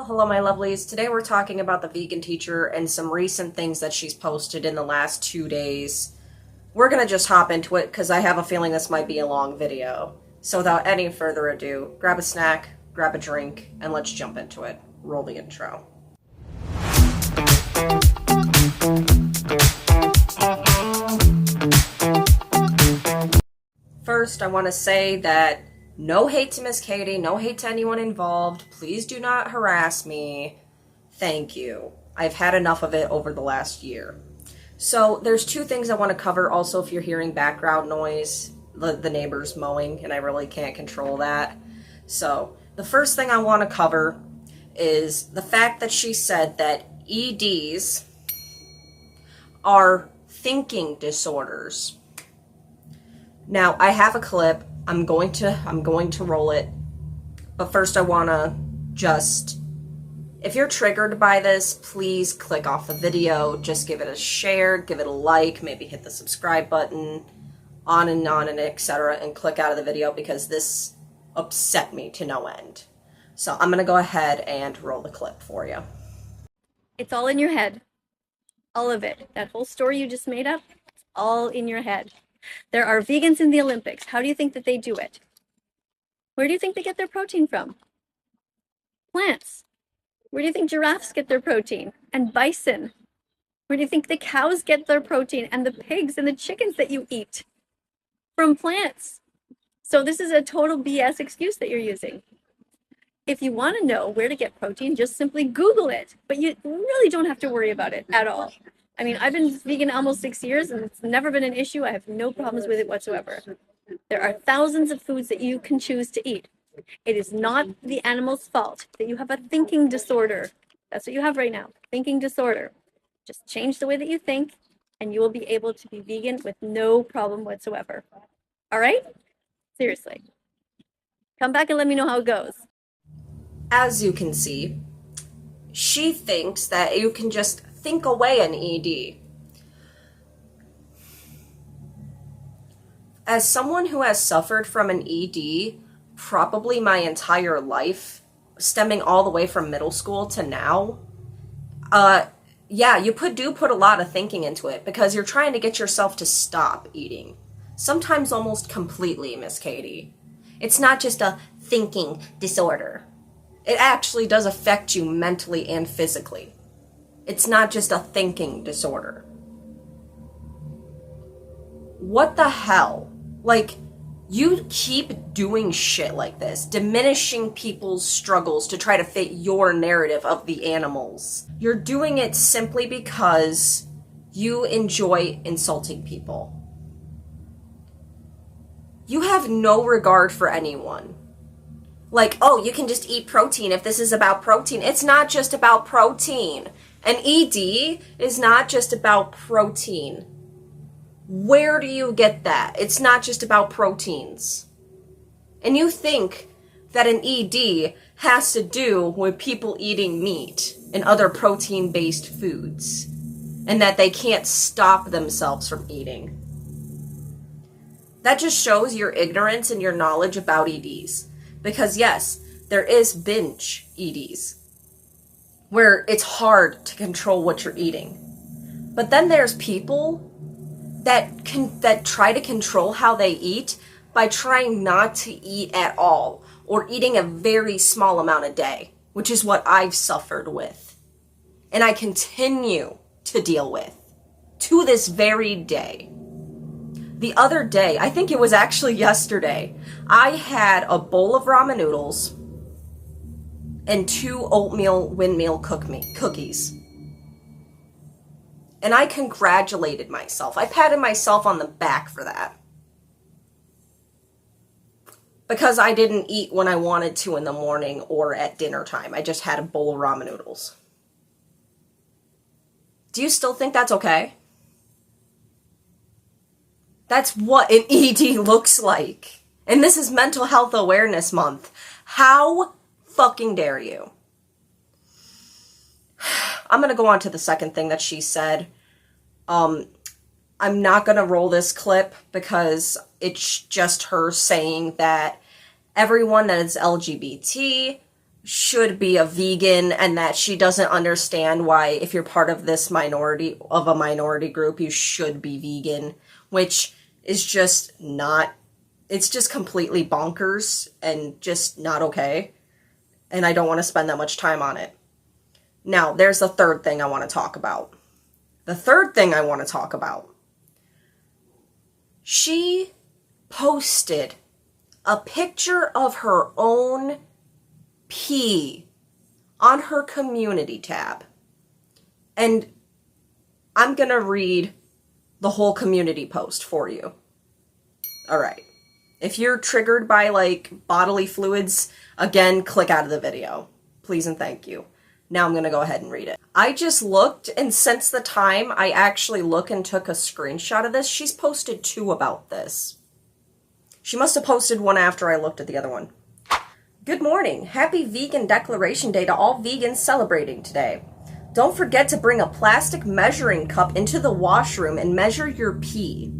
Well, hello, my lovelies. Today we're talking about the vegan teacher and some recent things that she's posted in the last 2 days. We're gonna just hop into it because I have a feeling this might be a long video. So without any further ado, grab a snack, grab a drink, and let's jump into it. Roll the intro. First, I want to say that no hate to Miss Katie, no hate to anyone involved. Please do not harass me. Thank you. I've had enough of it over the last year. So there's two things I want to cover. Also, if you're hearing background noise, the neighbor's mowing, and I really can't control that. So the first thing I want to cover is the fact that she said that EDs are thinking disorders. Now, I have a clip. I'm going to roll it. But first I want to just, if you're triggered by this, please click off the video. Just give it a share, give it a like, maybe hit the subscribe button, on and etc. and click out of the video because this upset me to no end. So I'm going to go ahead and roll the clip for you. It's all in your head. All of it. That whole story you just made up, it's all in your head. There are vegans in the Olympics. How do you think that they do it? Where do you think they get their protein from? Plants. Where do you think giraffes get their protein? And bison. Where do you think the cows get their protein? And the pigs and the chickens that you eat? From plants. So this is a total BS excuse that you're using. If you want to know where to get protein, just simply Google it. But you really don't have to worry about it at all. I mean, I've been vegan almost 6 years and it's never been an issue. I have no problems with it whatsoever. There are thousands of foods that you can choose to eat. It is not the animal's fault that you have a thinking disorder. That's what you have right now, thinking disorder. Just change the way that you think and you will be able to be vegan with no problem whatsoever. All right? Seriously. Come back and let me know how it goes. As you can see, she thinks that you can just think away an ED. As someone who has suffered from an ED probably my entire life, stemming all the way from middle school to now, yeah, you do put a lot of thinking into it because you're trying to get yourself to stop eating. Sometimes almost completely, Miss Katie. It's not just a thinking disorder. It actually does affect you mentally and physically. It's not just a thinking disorder. What the hell? Like, you keep doing shit like this, diminishing people's struggles to try to fit your narrative of the animals. You're doing it simply because you enjoy insulting people. You have no regard for anyone. Like, oh, you can just eat protein if this is about protein. It's not just about protein. An ED is not just about protein. Where do you get that? It's not just about proteins. And you think that an ED has to do with people eating meat and other protein-based foods, and that they can't stop themselves from eating. That just shows your ignorance and your knowledge about EDs. Because yes, there is binge EDs, where it's hard to control what you're eating. But then there's people that try to control how they eat by trying not to eat at all, or eating a very small amount a day, which is what I've suffered with. And I continue to deal with, to this very day. The other day, I think it was actually yesterday, I had a bowl of ramen noodles and 2 oatmeal windmeal cookies. And I congratulated myself. I patted myself on the back for that. Because I didn't eat when I wanted to in the morning or at dinner time. I just had a bowl of ramen noodles. Do you still think that's okay? That's what an ED looks like. And this is Mental Health Awareness Month. How fucking dare you? I'm going to go on to the second thing that she said. I'm not going to roll this clip because it's just her saying that everyone that is LGBT should be a vegan and that she doesn't understand why if you're part of this minority, of a minority group, you should be vegan, which is just not, it's just completely bonkers and just not okay. And I don't want to spend that much time on it. Now, there's the third thing I want to talk about. The third thing I want to talk about. She posted a picture of her own pee on her community tab. And I'm going to read the whole community post for you. All right. If you're triggered by like bodily fluids, again, click out of the video. Please and thank you. Now I'm going to go ahead and read it. I just looked, and since the time I actually look and took a screenshot of this, she's posted 2 about this. She must have posted one after I looked at the other one. Good morning. Happy Vegan Declaration Day to all vegans celebrating today. Don't forget to bring a plastic measuring cup into the washroom and measure your pee.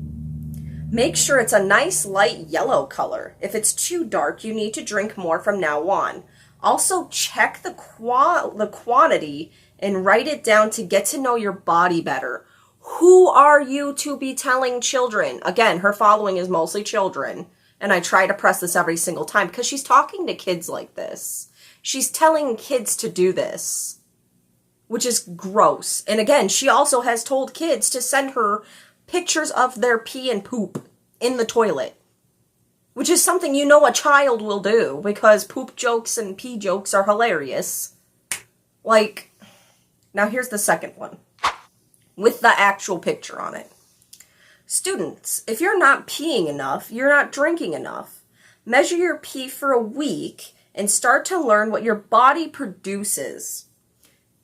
Make sure it's a nice light yellow color. If it's too dark, you need to drink more from now on. Also, check the quantity and write it down to get to know your body better. Who are you to be telling children? Again, her following is mostly children. And I try to press this every single time because she's talking to kids like this. She's telling kids to do this, which is gross. And again, she also has told kids to send her pictures of their pee and poop in the toilet, which is something you know a child will do because poop jokes and pee jokes are hilarious. Like, now here's the second one with the actual picture on it. Students, if you're not peeing enough, you're not drinking enough. Measure your pee for a week and start to learn what your body produces.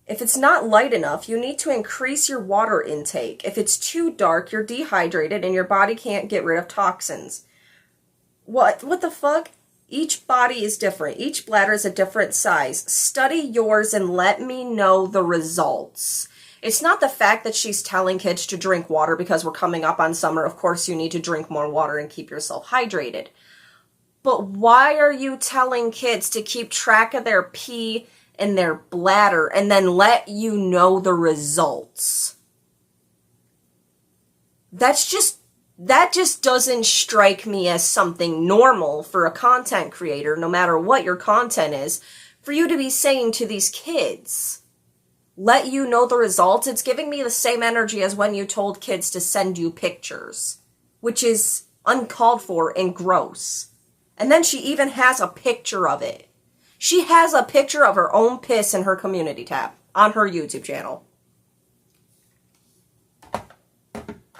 If it's not light enough, you need to increase your water intake. If it's too dark, you're dehydrated and your body can't get rid of toxins. What the fuck? Each body is different. Each bladder is a different size. Study yours and let me know the results. It's not the fact that she's telling kids to drink water because we're coming up on summer. Of course, you need to drink more water and keep yourself hydrated. But why are you telling kids to keep track of their pee and their bladder and then let you know the results? That just doesn't strike me as something normal for a content creator, no matter what your content is, for you to be saying to these kids, let you know the results. It's giving me the same energy as when you told kids to send you pictures, which is uncalled for and gross. And then she even has a picture of it. She has a picture of her own piss in her community tab on her YouTube channel.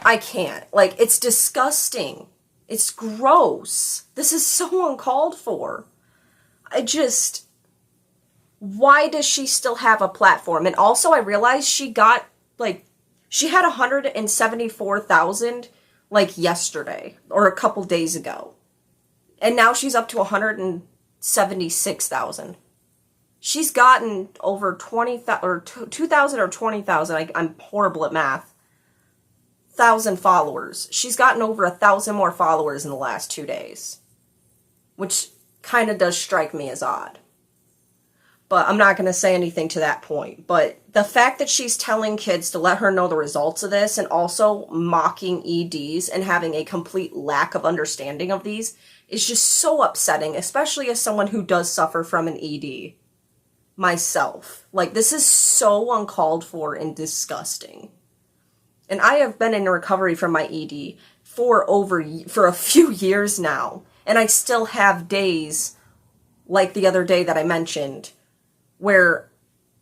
I can't. Like, it's disgusting. It's gross. This is so uncalled for. Why does she still have a platform? And also I realized she had 174,000 like yesterday or a couple days ago. And now she's up to 176,000. She's gotten over 20,000 or 2,000 or 20,000. I'm horrible at math. 1,000 followers. She's gotten over 1,000 more followers in the last 2 days, which kind of does strike me as odd. But I'm not going to say anything to that point. But the fact that she's telling kids to let her know the results of this and also mocking EDs and having a complete lack of understanding of these is just so upsetting, especially as someone who does suffer from an ED myself. Like, this is so uncalled for and disgusting. And I have been in recovery from my ED for a few years now. And I still have days like the other day that I mentioned where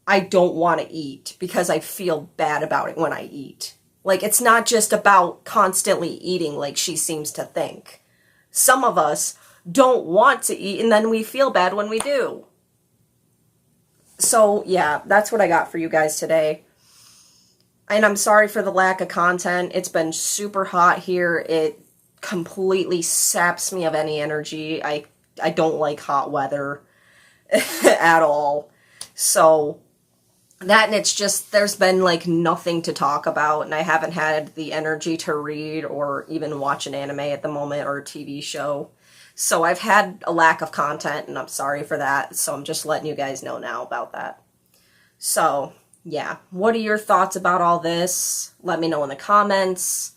I don't want to eat because I feel bad about it when I eat. Like, it's not just about constantly eating like she seems to think. Some of us don't want to eat and then we feel bad when we do. So, yeah, that's what I got for you guys today. And I'm sorry for the lack of content. It's been super hot here. It completely saps me of any energy. I don't like hot weather at all. So that, and it's just, there's been like nothing to talk about, and I haven't had the energy to read or even watch an anime at the moment or a TV show. So I've had a lack of content, and I'm sorry for that. So I'm just letting you guys know now about that. So, yeah. What are your thoughts about all this? Let me know in the comments.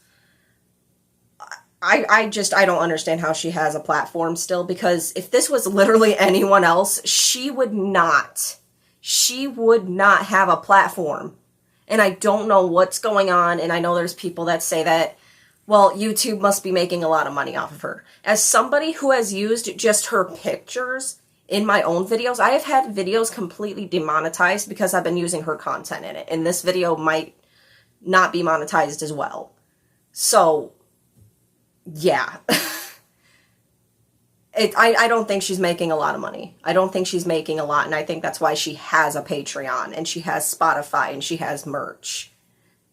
I don't understand how she has a platform still, because if this was literally anyone else, she would not have a platform. And I don't know what's going on, and I know there's people that say that, well, YouTube must be making a lot of money off of her. As somebody who has used just her pictures in my own videos, I have had videos completely demonetized because I've been using her content in it. And this video might not be monetized as well. So, yeah. I don't think she's making a lot of money. I don't think she's making a lot, and I think that's why she has a Patreon, and she has Spotify, and she has merch,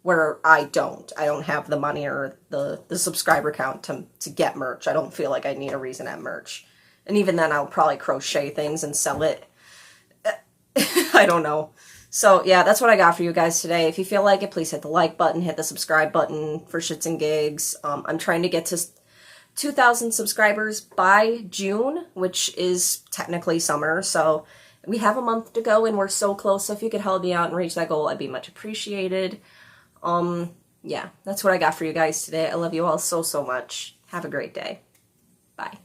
where I don't. I don't have the money or the subscriber count to get merch. I don't feel like I need a reason at merch. And even then, I'll probably crochet things and sell it. I don't know. So, yeah, that's what I got for you guys today. If you feel like it, please hit the like button, hit the subscribe button for shits and gigs. I'm trying to get to 2,000 subscribers by June, which is technically summer, so we have a month to go and we're so close. So if you could help me out and reach that goal, I'd be much appreciated. Yeah, that's what I got for you guys today. I love you all so much. Have a great day. Bye.